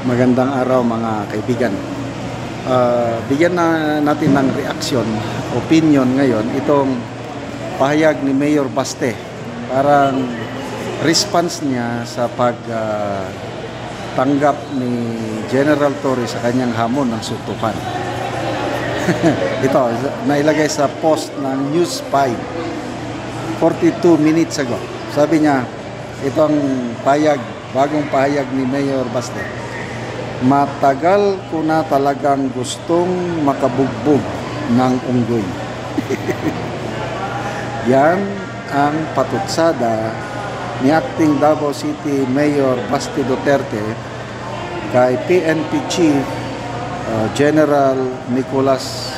Magandang araw mga kaibigan. Bigyan na natin ng reaksyon, opinion ngayon itong pahayag ni Mayor Baste. Parang response niya sa pagtanggap ni General Torre sa kanyang hamon ng suntukan. Ito, nailagay sa post ng News 5 42 minutes ago. Sabi niya, itong pahayag, bagong pahayag ni Mayor Baste. Matagal ko na talagang gustong makabugbog ng unggoy. Yan ang patutsada ni Acting Davao City Mayor Baste Duterte kay PNP Chief General Nicolas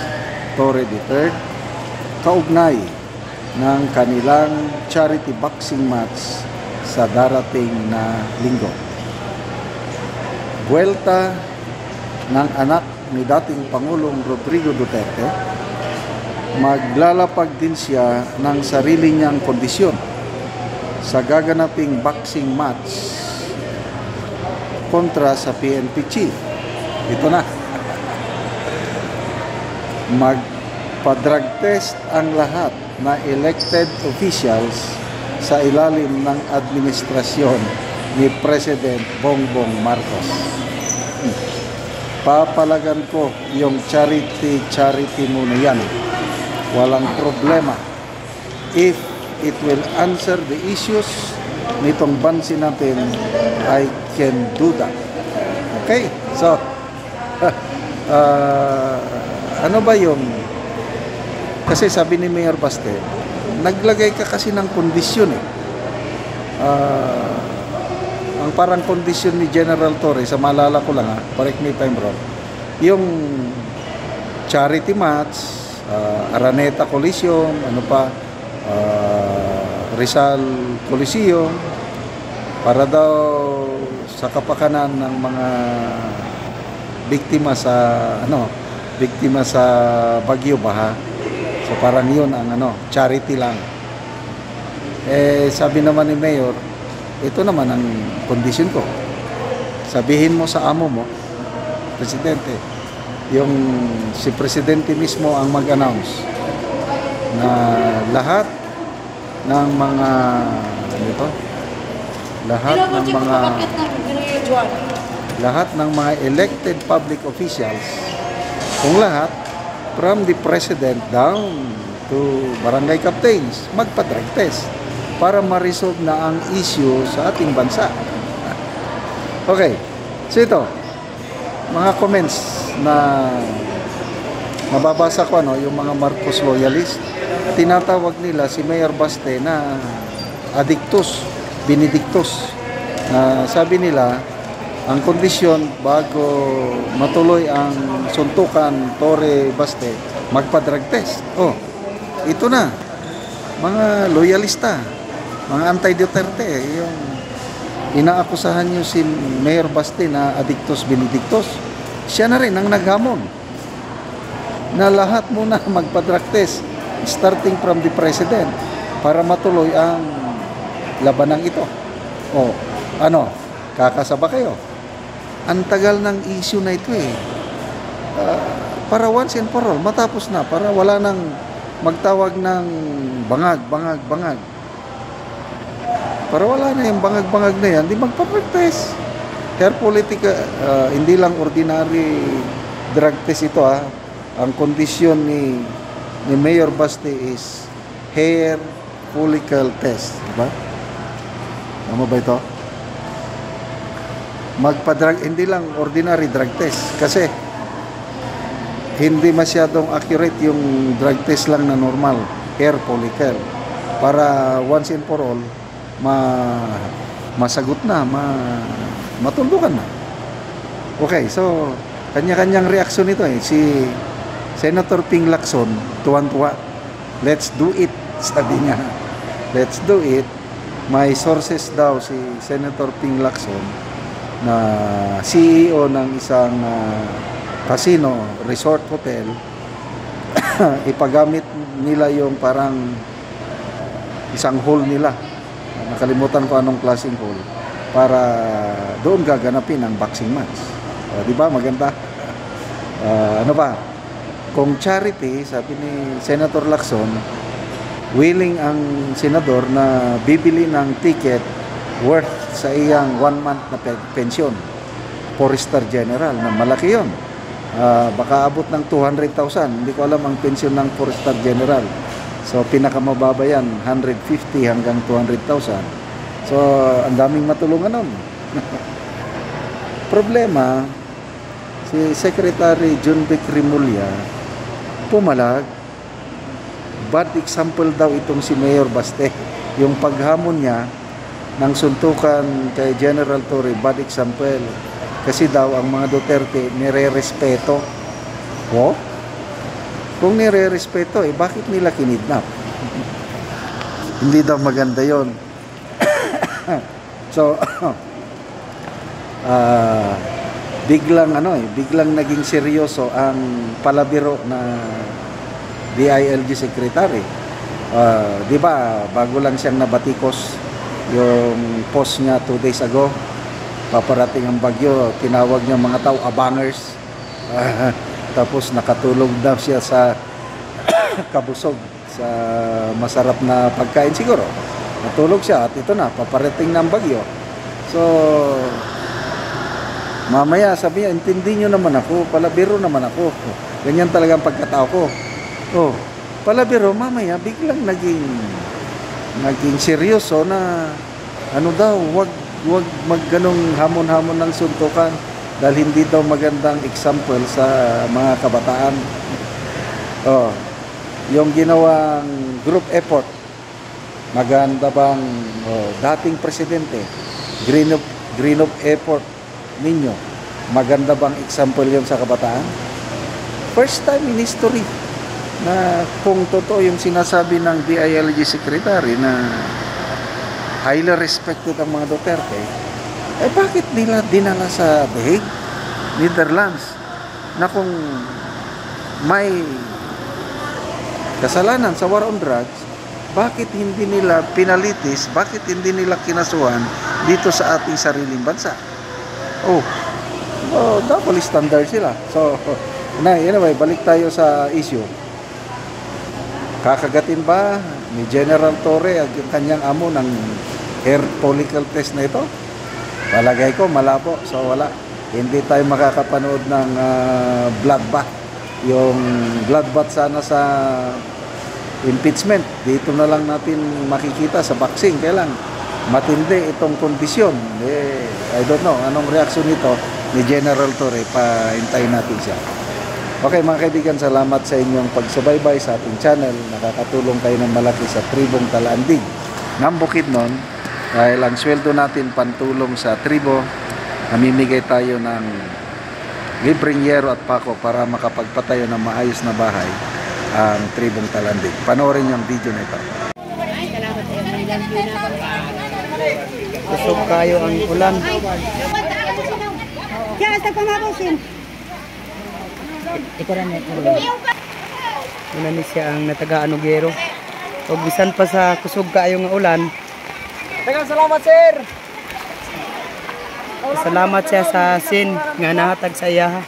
Torre III kaugnay ng kanilang charity boxing match sa darating na linggo. Buwelta ng anak ni dating Pangulong Rodrigo Duterte, maglalapag din siya ng sarili niyang kondisyon sa gaganaping boxing match kontra sa PNP Chief. Ito na. Magpa-drug test ang lahat na elected officials sa ilalim ng administrasyon ni President Bongbong Marcos. Papalagan ko yung charity muna yan. Walang problema. If it will answer the issues nitong bansin natin, I can do that. Okay? So, ano ba yung kasi sabi ni Mayor Baste, naglagay ka kasi ng kondisyon ang parang kondisyon ni General Torre, sa maalala ko lang correct me if I'm wrong, yung charity match, Araneta Coliseum, Rizal Coliseum, para daw sa kapakanan ng mga biktima sa Bagyo Baha. So parang yun ang charity lang. Sabi naman ni Mayor, ito naman ang kondisyon ko. Sabihin mo sa amo mo, Presidente, yung si Presidente mismo ang mag-announce na lahat ng mga lahat ng mga elected public officials, kung lahat from the President down to barangay captains, magpa-drug test para ma-resolve na ang issue sa ating bansa. Okay. So ito, mga comments na mababasa ko, yung mga Marcos loyalist, tinatawag nila si Mayor Baste na addictus, benedictus. Sabi nila, ang kondisyon bago matuloy ang suntukan Torre Baste, magpa-drug test. Ito na, mga loyalista, mga anti-Duterte, yung inaakusahan nyo si Mayor Baste na addictus benedictus, siya na rin ang naghamon na lahat muna magpa-drug test starting from the President para matuloy ang labanang ito. Kakasaba kayo? Ang tagal ng issue na ito para once and for all, matapos na, para wala nang magtawag ng bangag. Para wala na yung bangag na yan, di magpa-drug test. Hair politica, hindi lang ordinary drug test ito Ang kondisyon ni Mayor Baste is hair follicle test, diba? Tama ba ito? Magpa-drug, hindi lang ordinary drug test kasi hindi masyadong accurate yung drug test lang na normal, hair follicle, para once and for all masagot na, matuldukan na. Okay, so kanya-kanyang reaksyon ito si Senator Ping Lacson, tuwan-tuwa. Let's do it, sabi niya. Let's do it. May sources daw si Senator Ping Lacson na CEO ng isang casino, resort hotel. Ipagamit nila yung parang isang hall nila. Nakalimutan ko anong klaseng hall. Para doon gaganapin ang boxing match. O, di ba? Maganda. Ano pa? Kung charity, sabi ni Senator Lacson, willing ang senador na bibili ng ticket worth sa iyang 1 month na pensyon. 4-star general na malaki yon. Baka abot ng 200,000. Hindi ko alam ang pensyon ng 4-star general. So pinakamababa yan, 150 hanggang 200,000. So ang daming matulungan nun. Problema, si Secretary Junvic Rimulya pumalag. Bad example daw itong si Mayor Baste. Yung paghamon niya ng suntukan kay General Torre, bad example. Kasi daw ang mga Duterte nire-respeto. O? Kung nire-respeto, bakit nila kinidnap? Hindi daw maganda yon. So, biglang naging seryoso ang palabiro na DILG Secretary. Di ba, bago lang siyang nabatikos yung post niya 2 days ago, paparating ang bagyo, tinawag niya mga tao abangers. Tapos nakatulog daw siya sa kabusog sa masarap na pagkain siguro. Natulog siya at ito na, paparating ng bagyo. So mamaya sabi niya, intindi nyo naman ako, palabiro naman ako. Ganyan talaga ang pagkatao ko. Oh, palabiro, mamaya biglang naging seryoso na ano daw, wag magganong hamon-hamon ng suntukan dahil hindi daw magandang example sa mga kabataan. Oh, yung ginawang group effort, maganda bang dating presidente, green of effort ninyo, maganda bang example yun sa kabataan? First time in history na kung totoo yung sinasabi ng DILG Secretary na highly respected ang mga Duterte, bakit nila dinala sa The Hague, Netherlands, na kung may kasalanan sa war on drugs, bakit hindi nila pinalitis, bakit hindi nila kinasuhan dito sa ating sariling bansa? Double standard sila. So, anyway, balik tayo sa issue. Kakagatin ba ni General Torre at yung kanyang amo ng hair follicle test na ito? Palagay ko malabo. So wala. Hindi tayo makakapanood ng bloodbath. Yung bloodbath sana sa impeachment. Dito na lang natin makikita sa boxing. Kailan matindi itong kondisyon. I don't know. Anong reaksyon nito ni General Torre? Pahintayin natin siya. Okay mga kaibigan, salamat sa inyong pagsubaybay sa ating channel. Nakakatulong kayo ng malaki sa tribong Talaandig ng Bukidnon. Dahil ang sweldo natin pantulong sa tribo, namimigay tayo ng libreng yero at pako para makapagpatayo ng maayos na bahay ang tribong Talaandig. Panoorin niyo ang video na ito. Usok kayo ang ulan. Kaya sa pamabusin. Ikaw rin una ni siya ang nataga-anugero. O bisan pa sa kusog kayo nga ulan. Daghang salamat, sir. Salamat siya sa sin nga nahatag sa iya.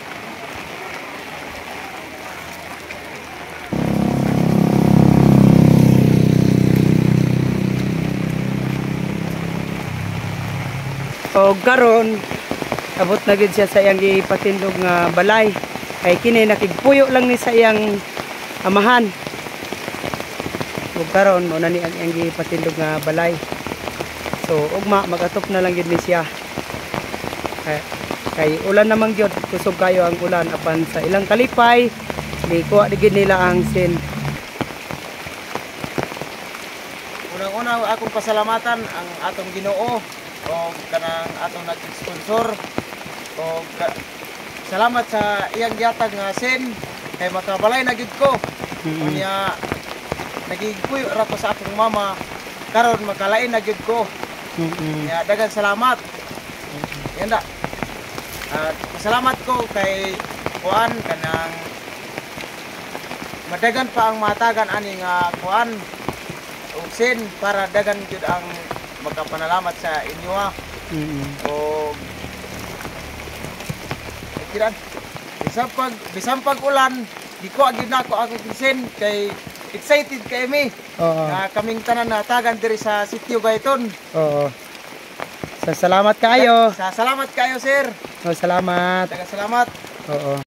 O karon abot na gid siya sa iyang ipatindog nga balay. Kay kini nakigpuyo lang ni sa iyang amahan. Ug karon mo na ni ang iyang ipatindog nga balay. So ugma magatop na lang gid ni siya. Kay ulan namang gyud, kusog kayo ang ulan apan sa ilang kalipay gikuha gid nila ang sin. Unang-una akong pasalamatan ang atong Ginoo o kanang atong nag-sponsor o salamat sa iyang gihatag nga sin kay makabalay na gid ko. Unya nagigpuyo ra ko sa akong mama karon makalain na gid ko. Kaya daghang salamat. Yan da. Pasalamat ko kay kuan kanang madagan pa ang matagan ani nga kuan ug sin para dagan jud ang magkapanalamat sa inyo. O kiran. Bisan pag ulan, giko agid nako ako kisen kay excited kay mi. Oo. Na kaming tanan na tagan diri sa sitio Gayton. Oo. Salamat kayo. Salamat kayo sir. Salamat. Salamat. Oo.